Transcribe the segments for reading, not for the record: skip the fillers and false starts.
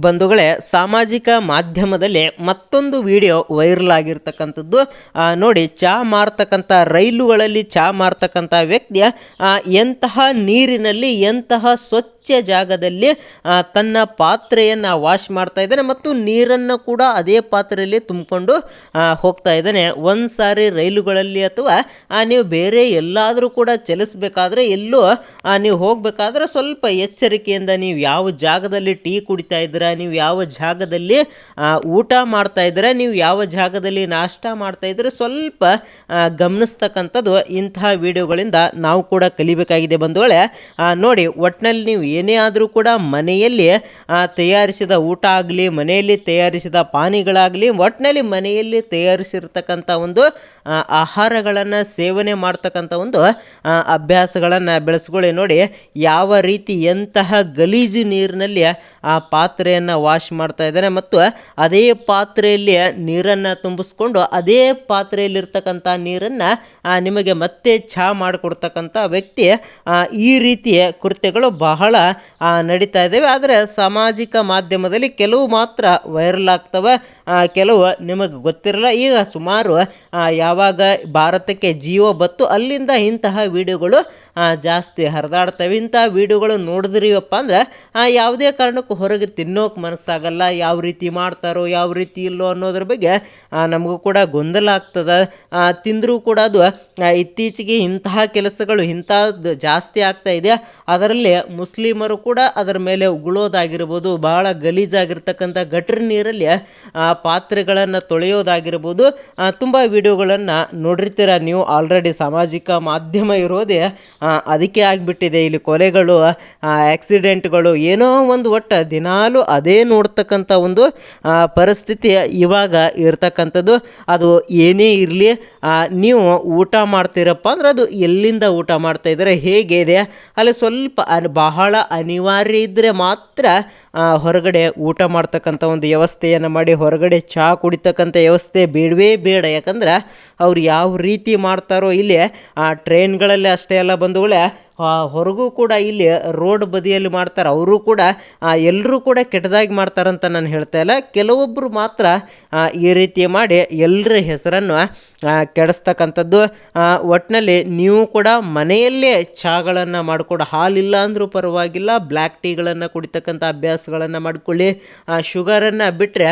ಬಂಧುಗಳೇ, ಸಾಮಾಜಿಕ ಮಾಧ್ಯಮದಲ್ಲಿ ಮತ್ತೊಂದು ವಿಡಿಯೋ ವೈರಲ್ ಆಗಿರ್ತಕ್ಕಂಥದ್ದು. ನೋಡಿ, ಚಹಾ ಮಾರ್ತಕ್ಕಂಥ ರೈಲುಗಳಲ್ಲಿ ಚಹಾ ಮಾರ್ತಕ್ಕಂಥ ವ್ಯಕ್ತಿಯ ಎಂತಹ ನೀರಿನಲ್ಲಿ ಎಂತಹ ಸ್ವಚ್ಛ ಜಾಗದಲ್ಲಿ ತನ್ನ ಪಾತ್ರೆಯನ್ನು ವಾಶ್ ಮಾಡ್ತಾ ಇದ್ದಾನೆ ಮತ್ತು ನೀರನ್ನು ಕೂಡ ಅದೇ ಪಾತ್ರೆಯಲ್ಲಿ ತುಂಬಿಕೊಂಡು ಹೋಗ್ತಾ ಇದ್ದಾನೆ. ಒಂದು ಸಾರಿ ರೈಲುಗಳಲ್ಲಿ ಅಥವಾ ನೀವು ಬೇರೆ ಎಲ್ಲಾದರೂ ಕೂಡ ಚಲಿಸಬೇಕಾದ್ರೆ ಎಲ್ಲೋ ನೀವು ಹೋಗಬೇಕಾದ್ರೆ ಸ್ವಲ್ಪ ಎಚ್ಚರಿಕೆಯಿಂದ ನೀವು ಯಾವ ಜಾಗದಲ್ಲಿ ಟೀ ಕುಡಿತಾ ಇದ್ದೀರಾ, ನೀವು ಯಾವ ಜಾಗದಲ್ಲಿ ಊಟ ಮಾಡ್ತಾ ಇದ್ದೀರಾ, ನೀವು ಯಾವ ಜಾಗದಲ್ಲಿ ನಾಷ್ಟ ಮಾಡ್ತಾ ಇದ್ದೀರಾ ಸ್ವಲ್ಪ ಗಮನಿಸ್ತಕ್ಕಂಥದ್ದು ಇಂತಹ ವಿಡಿಯೋಗಳಿಂದ ನಾವು ಕೂಡ ಕಲಿಬೇಕಾಗಿದೆ ಬಂಧುಗಳೇ. ನೋಡಿ, ಒಟ್ಟಿನಲ್ಲಿ ನೀವು ಏನೇ ಆದರೂ ಕೂಡ ಮನೆಯಲ್ಲಿ ತಯಾರಿಸಿದ ಊಟ ಆಗಲಿ, ಮನೆಯಲ್ಲಿ ತಯಾರಿಸಿದ ಪಾನೀಯಗಳಾಗಲಿ, ಒಟ್ಟಿನಲ್ಲಿ ಮನೆಯಲ್ಲಿ ತಯಾರಿಸಿರ್ತಕ್ಕಂಥ ಒಂದು ಆಹಾರಗಳನ್ನು ಸೇವನೆ ಮಾಡ್ತಕ್ಕಂಥ ಒಂದು ಅಭ್ಯಾಸಗಳನ್ನು ಬೆಳೆಸ್ಕೊಳ್ಳಿ. ನೋಡಿ, ಯಾವ ರೀತಿ ಎಂತಹ ಗಲೀಜು ನೀರಿನಲ್ಲಿ ಆ ಪಾತ್ರೆಯನ್ನು ವಾಶ್ ಮಾಡ್ತಾ ಇದ್ದಾನೆ ಮತ್ತು ಅದೇ ಪಾತ್ರೆಯಲ್ಲಿ ನೀರನ್ನು ತುಂಬಿಸ್ಕೊಂಡು ಅದೇ ಪಾತ್ರೆಯಲ್ಲಿರ್ತಕ್ಕಂಥ ನೀರನ್ನು ನಿಮಗೆ ಮತ್ತೆ ಚಹಾ ಮಾಡಿಕೊಡ್ತಕ್ಕಂಥ ವ್ಯಕ್ತಿ. ಈ ರೀತಿಯ ಕೃತ್ಯಗಳು ಬಹಳ ನಡೀತಾ ಇದ್ದಾವೆ. ಆದರೆ ಸಾಮಾಜಿಕ ಮಾಧ್ಯಮದಲ್ಲಿ ಕೆಲವು ಮಾತ್ರ ವೈರಲ್ ಆಗ್ತವೆ, ಕೆಲವು ನಿಮಗೆ ಗೊತ್ತಿರಲ್ಲ. ಈಗ ಸುಮಾರು ಯಾವಾಗ ಭಾರತಕ್ಕೆ ಜಿಯೋ ಬತ್ತು ಅಲ್ಲಿಂದ ಇಂತಹ ವಿಡಿಯೋಗಳು ಜಾಸ್ತಿ ಹರಿದಾಡ್ತವೆ. ಇಂತಹ ವಿಡಿಯೋಗಳು ನೋಡಿದ್ರಿವಪ್ಪ ಅಂದ್ರೆ ಯಾವುದೇ ಕಾರಣಕ್ಕೂ ಹೊರಗೆ ತಿನ್ನೋಕೆ ಮನಸ್ಸಾಗಲ್ಲ. ಯಾವ ರೀತಿ ಮಾಡ್ತಾರೋ ಯಾವ ರೀತಿ ಇಲ್ಲೋ ಅನ್ನೋದ್ರ ಬಗ್ಗೆ ನಮಗೂ ಕೂಡ ಗೊಂದಲ ಆಗ್ತದೆ. ತಿಂದರೂ ಕೂಡ ಅದು ಇತ್ತೀಚೆಗೆ ಇಂತಹ ಕೆಲಸಗಳು ಇಂಥದ್ದು ಜಾಸ್ತಿ ಆಗ್ತಾ ಇದೆ. ಅದರಲ್ಲಿ ಮುಸ್ಲಿಮರು ಕೂಡ ಅದರ ಮೇಲೆ ಉಗುಳೋದಾಗಿರ್ಬೋದು, ಬಹಳ ಗಲೀಜಾಗಿರ್ತಕ್ಕಂಥ ಗಟ್ರ ನೀರಲ್ಲಿ ಪಾತ್ರೆಗಳನ್ನು ತೊಳೆಯೋದಾಗಿರ್ಬೋದು, ತುಂಬ ವಿಡಿಯೋಗಳನ್ನು ನೋಡಿರ್ತೀರ ನೀವು ಆಲ್ರೆಡಿ. ಸಾಮಾಜಿಕ ಮಾಧ್ಯಮ ಇರೋದೇ ಅದಕ್ಕೆ ಆಗಿಬಿಟ್ಟಿದೆ. ಇಲ್ಲಿ ಕೊಲೆಗಳು, ಆಕ್ಸಿಡೆಂಟ್ಗಳು, ಏನೋ ಒಂದು ಒಟ್ಟು ದಿನಾಲೂ ಅದೇ ನೋಡ್ತಕ್ಕಂಥ ಒಂದು ಪರಿಸ್ಥಿತಿ ಇವಾಗ ಇರ್ತಕ್ಕಂಥದ್ದು. ಅದು ಏನೇ ಇರಲಿ, ನೀವು ಊಟ ಮಾಡ್ತೀರಪ್ಪ ಅಂದ್ರೆ ಅದು ಎಲ್ಲಿಂದ ಊಟ ಮಾಡ್ತಾ ಇದ್ದಾರೆ, ಹೇಗೆ ಇದೆ, ಅಲ್ಲಿ ಸ್ವಲ್ಪ ಬಹಳ ಅನಿವಾರ್ಯ ಇದ್ದರೆ ಮಾತ್ರ ಹೊರಗಡೆ ಊಟ ಮಾಡ್ತಕ್ಕಂಥ ಒಂದು ವ್ಯವಸ್ಥೆಯನ್ನು ಮಾಡಿ. ಹೊರಗಡೆ ಚಹಾ ಕುಡಿತಕ್ಕಂಥ ವ್ಯವಸ್ಥೆ ಬೇಡವೇ ಬೇಡ. ಯಾಕಂದ್ರೆ ಅವ್ರು ಯಾವ ರೀತಿ ಮಾಡ್ತಾರೋ, ಇಲ್ಲಿ ಟ್ರೈನ್ಗಳಲ್ಲಿ ಅಷ್ಟೇ ಅಲ್ಲ ಬಂಧುಗಳೇ, ಹೊರಗೂ ಕೂಡ ಇಲ್ಲಿ ರೋಡ್ ಬದಿಯಲ್ಲಿ ಮಾಡ್ತಾರೆ. ಅವರು ಕೂಡ ಎಲ್ಲರೂ ಕೂಡ ಕೆಟ್ಟದಾಗಿ ಮಾಡ್ತಾರಂತ ನಾನು ಹೇಳ್ತಾ ಇಲ್ಲ. ಕೆಲವೊಬ್ಬರು ಮಾತ್ರ ಈ ರೀತಿ ಮಾಡಿ ಎಲ್ಲರ ಹೆಸರನ್ನು ಕೆಡಿಸ್ತಕ್ಕಂಥದ್ದು. ಒಟ್ಟಿನಲ್ಲಿ ನೀವು ಕೂಡ ಮನೆಯಲ್ಲೇ ಚಹಾಗಳನ್ನು ಮಾಡಿಕೊಂಡು, ಹಾಲಿಲ್ಲ ಅಂದರೂ ಪರವಾಗಿಲ್ಲ, ಬ್ಲ್ಯಾಕ್ ಟೀಗಳನ್ನು ಕುಡಿತಕ್ಕಂಥ ಅಭ್ಯಾಸಗಳನ್ನು ಮಾಡಿಕೊಳ್ಳಿ. ಶುಗರನ್ನು ಬಿಟ್ಟರೆ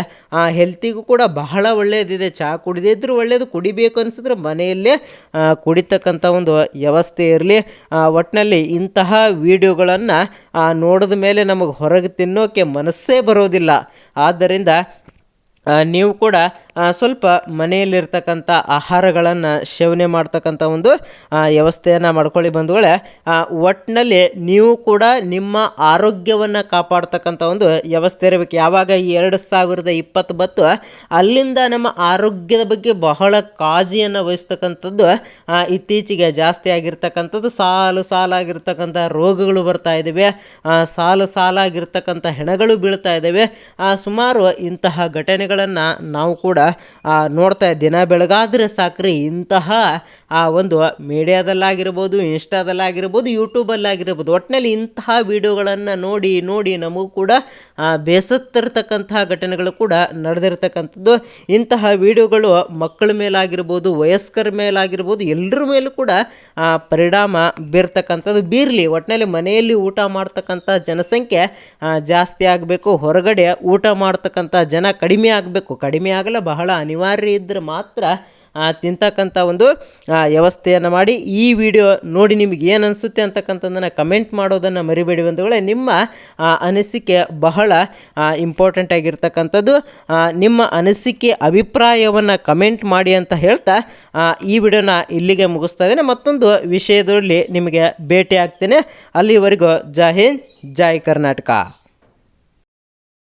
ಹೆಲ್ತಿಗೂ ಕೂಡ ಬಹಳ ಒಳ್ಳೆಯದಿದೆ. ಚಹಾ ಕುಡಿದಿದ್ರೂ ಒಳ್ಳೆಯದು, ಕುಡಿಬೇಕು ಅನಿಸಿದ್ರೆ ಮನೆಯಲ್ಲೇ ಕುಡಿತಕ್ಕಂಥ ಒಂದು ವ್ಯವಸ್ಥೆ ಇರಲಿ. ಒಟ್ಟಿನಲ್ಲಿ ಇಂತಹ ವಿಡಿಯೋಗಳನ್ನು ನೋಡಿದ ಮೇಲೆ ನಮಗೆ ಹೊರಗೆ ತಿನ್ನೋಕ್ಕೆ ಮನಸ್ಸೇ ಬರೋದಿಲ್ಲ. ಆದ್ದರಿಂದ ನೀವು ಕೂಡ ಸ್ವಲ್ಪ ಮನೆಯಲ್ಲಿರ್ತಕ್ಕಂಥ ಆಹಾರಗಳನ್ನು ಸೇವನೆ ಮಾಡ್ತಕ್ಕಂಥ ಒಂದು ವ್ಯವಸ್ಥೆಯನ್ನು ಮಾಡ್ಕೊಳ್ಳಿ ಬಂಧುಗಳೇ. ಒಟ್ಟಿನಲ್ಲಿ ನೀವು ಕೂಡ ನಿಮ್ಮ ಆರೋಗ್ಯವನ್ನು ಕಾಪಾಡ್ತಕ್ಕಂಥ ಒಂದು ವ್ಯವಸ್ಥೆ ಇರಬೇಕು. ಯಾವಾಗ ಈ 2020 ಬತ್ತು ಅಲ್ಲಿಂದ ನಮ್ಮ ಆರೋಗ್ಯದ ಬಗ್ಗೆ ಬಹಳ ಕಾಳಜಿಯನ್ನು ವಹಿಸ್ತಕ್ಕಂಥದ್ದು ಇತ್ತೀಚೆಗೆ ಜಾಸ್ತಿ ಆಗಿರ್ತಕ್ಕಂಥದ್ದು. ಸಾಲಾಗಿರ್ತಕ್ಕಂಥ ರೋಗಗಳು ಬರ್ತಾ ಇದ್ದಾವೆ, ಸಾಲಾಗಿರ್ತಕ್ಕಂಥ ಹೆಣಗಳು ಬೀಳ್ತಾ ಇದ್ದಾವೆ. ಸುಮಾರು ಇಂತಹ ಘಟನೆಗಳನ್ನು ನಾವು ಕೂಡ ನೋಡ್ತಾ ದಿನ ಬೆಳಗಾದರೆ ಸಾಕ್ರಿ ಇಂತಹ ಒಂದು ಮೀಡಿಯಾದಲ್ಲಾಗಿರ್ಬೋದು, ಇನ್ಸ್ಟಾದಲ್ಲಾಗಿರ್ಬೋದು, ಯೂಟ್ಯೂಬಲ್ಲಾಗಿರ್ಬೋದು, ಒಟ್ಟಿನಲ್ಲಿ ಇಂತಹ ವಿಡಿಯೋಗಳನ್ನು ನೋಡಿ ನೋಡಿ ನಮಗೂ ಕೂಡ ಬೇಸತ್ತಿರ್ತಕ್ಕಂತಹ ಘಟನೆಗಳು ಕೂಡ ನಡೆದಿರ್ತಕ್ಕಂಥದ್ದು. ಇಂತಹ ವಿಡಿಯೋಗಳು ಮಕ್ಕಳ ಮೇಲಾಗಿರ್ಬೋದು, ವಯಸ್ಕರ ಮೇಲಾಗಿರ್ಬೋದು, ಎಲ್ಲರ ಮೇಲೂ ಕೂಡ ಪರಿಣಾಮ ಬೀರ್ತಕ್ಕಂಥದ್ದು. ಬೀರಲಿ. ಒಟ್ಟಿನಲ್ಲಿ ಮನೆಯಲ್ಲಿ ಊಟ ಮಾಡ್ತಕ್ಕಂಥ ಜನಸಂಖ್ಯೆ ಜಾಸ್ತಿ ಆಗಬೇಕು, ಹೊರಗಡೆ ಊಟ ಮಾಡ್ತಕ್ಕಂಥ ಜನ ಕಡಿಮೆ ಆಗಬೇಕು. ಕಡಿಮೆ ಆಗಲ್ಲ, ಬಹಳ ಅನಿವಾರ್ಯ ಇದ್ದರೆ ಮಾತ್ರ ತಿಂತಕ್ಕಂಥ ಒಂದು ವ್ಯವಸ್ಥೆಯನ್ನು ಮಾಡಿ. ಈ ವಿಡಿಯೋ ನೋಡಿ ನಿಮಗೆ ಏನು ಅನಿಸುತ್ತೆ ಅಂತಕ್ಕಂಥದ್ದನ್ನು ಕಮೆಂಟ್ ಮಾಡೋದನ್ನು ಮರಿಬೇಡಿ ಬಂಧುಗಳೇ. ನಿಮ್ಮ ಅನಿಸಿಕೆ ಬಹಳ ಇಂಪಾರ್ಟೆಂಟ್ ಆಗಿರ್ತಕ್ಕಂಥದ್ದು. ನಿಮ್ಮ ಅನಿಸಿಕೆ ಅಭಿಪ್ರಾಯವನ್ನು ಕಮೆಂಟ್ ಮಾಡಿ ಅಂತ ಹೇಳ್ತಾ ಈ ವಿಡಿಯೋನ ಇಲ್ಲಿಗೆ ಮುಗಿಸ್ತಾ ಇದ್ದೇನೆ. ಮತ್ತೊಂದು ವಿಷಯದಲ್ಲಿ ನಿಮಗೆ ಭೇಟಿ ಆಗ್ತೇನೆ. ಅಲ್ಲಿವರೆಗೂ ಜೈ ಹಿಂದ್, ಜೈ ಕರ್ನಾಟಕ.